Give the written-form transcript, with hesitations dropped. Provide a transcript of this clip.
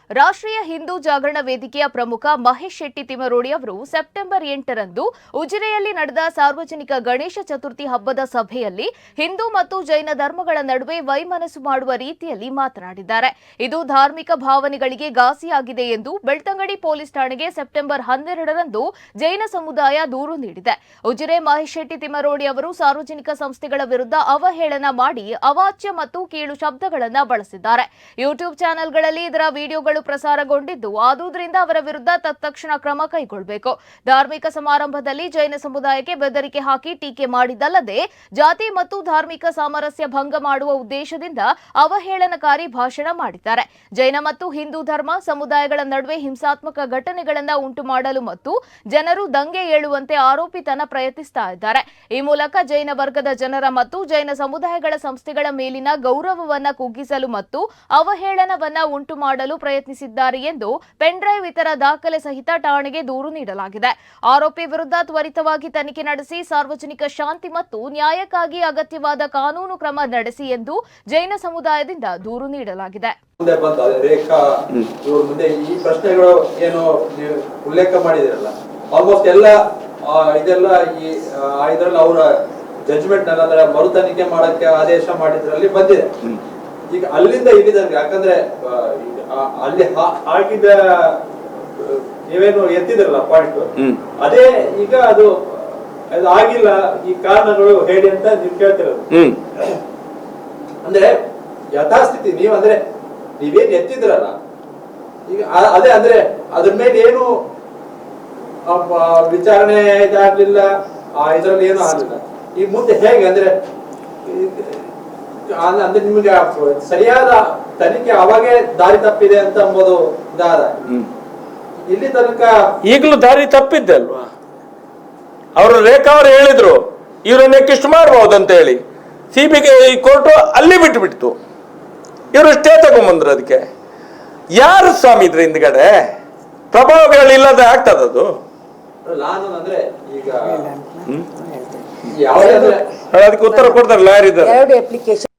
ರಾಷ್ಟ್ರೀಯ ಹಿಂದೂ ಜಾಗರಣ ವೇದಿಕೆಯ ಪ್ರಮುಖ ಮಹೇಶ್ ಶೆಟ್ಟಿ ತಿಮರೋಡಿ ಅವರು ಸೆಪ್ಟೆಂಬರ್ 8ರಂದು ಉಜಿರೆಯಲ್ಲಿ ನಡೆದ ಸಾರ್ವಜನಿಕ ಗಣೇಶ ಚತುರ್ಥಿ ಹಬ್ಬದ ಸಭೆಯಲ್ಲಿ ಹಿಂದೂ ಮತ್ತು ಜೈನ ಧರ್ಮಗಳ ನಡುವೆ ವೈಮನಸ್ಸು ಮಾಡುವ ರೀತಿಯಲ್ಲಿ ಮಾತನಾಡಿದ್ದಾರೆ. ಇದು ಧಾರ್ಮಿಕ ಭಾವನೆಗಳಿಗೆ ಘಾಸಿಯಾಗಿದೆ ಎಂದು ಬೆಳ್ತಂಗಡಿ ಪೊಲೀಸ್ ಠಾಣೆಗೆ ಸೆಪ್ಟೆಂಬರ್ 12ರಂದು ಜೈನ ಸಮುದಾಯ ದೂರು ನೀಡಿದೆ. ಉಜಿರೆ ಮಹೇಶ್ ಶೆಟ್ಟಿ ತಿಮರೋಡಿ ಅವರು ಸಾರ್ವಜನಿಕ ಸಂಸ್ಥೆಗಳ ವಿರುದ್ಧ ಅವಹೇಳನ ಮಾಡಿ ಅವಾಚ್ಯ ಮತ್ತು ಕೀಳು ಶಬ್ದಗಳನ್ನು ಬಳಸಿದ್ದಾರೆ. ಯೂಟ್ಯೂಬ್ ಚಾನೆಲ್ಗಳಲ್ಲಿ ಇದರ ವಿಡಿಯೋಗಳು ಪ್ರಸಾರಗೊಂಡಿದ್ದು, ಆದುದರಿಂದ ಅವರ ವಿರುದ್ಧ ತತ್ಕ್ಷಣ ಕ್ರಮ ಕೈಗೊಳ್ಳಬೇಕು. ಧಾರ್ಮಿಕ ಸಮಾರಂಭದಲ್ಲಿ ಜೈನ ಸಮುದಾಯಕ್ಕೆ ಬೆದರಿಕೆ ಹಾಕಿ ಟೀಕೆ ಮಾಡಿದ್ದಲ್ಲದೆ ಜಾತಿ ಮತ್ತು ಧಾರ್ಮಿಕ ಸಾಮರಸ್ಯ ಭಂಗ ಮಾಡುವ ಉದ್ದೇಶದಿಂದ ಅವಹೇಳನಕಾರಿ ಭಾಷಣ ಮಾಡಿದ್ದಾರೆ. ಜೈನ ಮತ್ತು ಹಿಂದೂ ಧರ್ಮ ಸಮುದಾಯಗಳ ನಡುವೆ ಹಿಂಸಾತ್ಮಕ ಘಟನೆಗಳನ್ನು ಉಂಟು ಮಾಡಲು ಮತ್ತು ಜನರು ದಂಗೆ ಏಳುವಂತೆ ಆರೋಪಿತನ ಪ್ರಯತ್ನಿಸ್ತಾ ಇದ್ದಾರೆ. ಈ ಮೂಲಕ ಜೈನ ವರ್ಗದ ಜನರ ಮತ್ತು ಜೈನ ಸಮುದಾಯಗಳ ಸಂಸ್ಥೆಗಳ ಮೇಲಿನ ಗೌರವವನ್ನ ಕುಗ್ಗಿಸಲು ಮತ್ತು ಅವಹೇಳನವನ್ನ ಉಂಟು ಮಾಡಲು ಪ್ರಯತ್ನಿಸಿದ್ದಾರೆ ಎಂದು ಪೆನ್ ಡ್ರೈವ್ ಇತರ ದಾಖಲೆ ಸಹಿತ ಠಾಣೆಗೆ ದೂರು ನೀಡಲಾಗಿದೆ. ಆರೋಪಿ ವಿರುದ್ಧ ತ್ವರಿತವಾಗಿ ತನಿಖೆ ನಡೆಸಿ ಸಾರ್ವಜನಿಕ ಶಾಂತಿ ಮತ್ತು ನ್ಯಾಯಕ್ಕಾಗಿ ಅಗತ್ಯವಾದ ಕಾನೂನು ಕ್ರಮ ನಡೆಸಿ ಎಂದು ಜೈನ ಸಮುದಾಯದಿಂದ ದೂರು ನೀಡಲಾಗಿದೆ. ಮುಂದೆ ಈ ಪ್ರಶ್ನೆಗಳು ಏನು ಉಲ್ಲೇಖ ಮಾಡಿದಿರಲ್ಲ, ಆಲ್ಮೋಸ್ಟ್ ಎಲ್ಲ ಇದೆಲ್ಲ ಇದರಲ್ಲಿ ಅವರ ಜಡ್ಜ್ಮೆಂಟ್ ಅಂದ್ರೆ ಮರು ತನಿಖೆ ಮಾಡಕ್ಕೆ ಆದೇಶ ಮಾಡಿದ್ರಲ್ಲಿ ಬಂದಿದೆ. ಈಗ ಅಲ್ಲಿಂದ ಇಲ್ಲಿದಂಗೆ, ಯಾಕಂದ್ರೆ ಅಲ್ಲಿ ಆಗಿದ್ದ ನೀವೇನು ಎತ್ತಿದ್ರಲ್ಲ ಪಾಯಿಂಟ್, ಅದೇ ಈಗ ಅದು ಆಗಿಲ್ಲ, ಈ ಕಾರಣಗಳು ಹೇಳಿ ಅಂತ ನೀವು ಕೇಳ್ತಿರೋದು. ಅಂದ್ರೆ ಯಥಾಸ್ಥಿತಿ ಅಂದ್ರೆ ನೀವೇನ್ ಎತ್ತಿದ್ರಲ್ಲ, ಈಗ ಅದೇ ಅಂದ್ರೆ ಅದ್ರ ಮೇಲೆ ಏನು ವಿಚಾರಣೆ ಇದಾಗ್ಲಿಲ್ಲ, ಇದ್ರಲ್ಲಿ ಏನು ಆಗ್ಲಿಲ್ಲ. ಈಗ ಮುಂದೆ ಹೇಗೆ ಅಂದ್ರೆ ಅಂದ್ರೆ ನಿಮಗೆ ಸರಿಯಾದ ತನಿಖೆ ಅವಾಗೇ ದಾರಿ ತಪ್ಪಿದೆ ಅಂತ ಅಂಬೋದು ಇದಾದ. ಇಲ್ಲಿ ತನಕ ಈಗಲೂ ದಾರಿ ತಪ್ಪಿದ್ದೆ ಅಲ್ವಾ? ಅವರು ರೇಖಾ ಅವರು ಹೇಳಿದ್ರು ಇವರನ್ನ ಇಷ್ಟು ಮಾಡಬಹುದಂತ ಹೇಳಿ, ಸಿಬಿಗೆ ಕೋರ್ಟು ಅಲ್ಲಿ ಬಿಟ್ಟು ಬಿಡ್ತು. ಇವರು ಸ್ಟೇ ತಗೊಂಡ್ಬಂದ್ರು. ಅದಕ್ಕೆ ಯಾರು ಸ್ವಾಮಿ ಇದ್ರ ಹಿಂದ್ಗಡೆ ಪ್ರಭಾವಗಳಿಲ್ಲದೆ ಆಗ್ತದದು. ನಾನು ಅಂದ್ರೆ ಈಗ ಅದಕ್ಕೆ ಉತ್ತರ ಕೊಡ್ತಾರೆ ಲಾಯರ್ ಇದ್ದಾರೆ.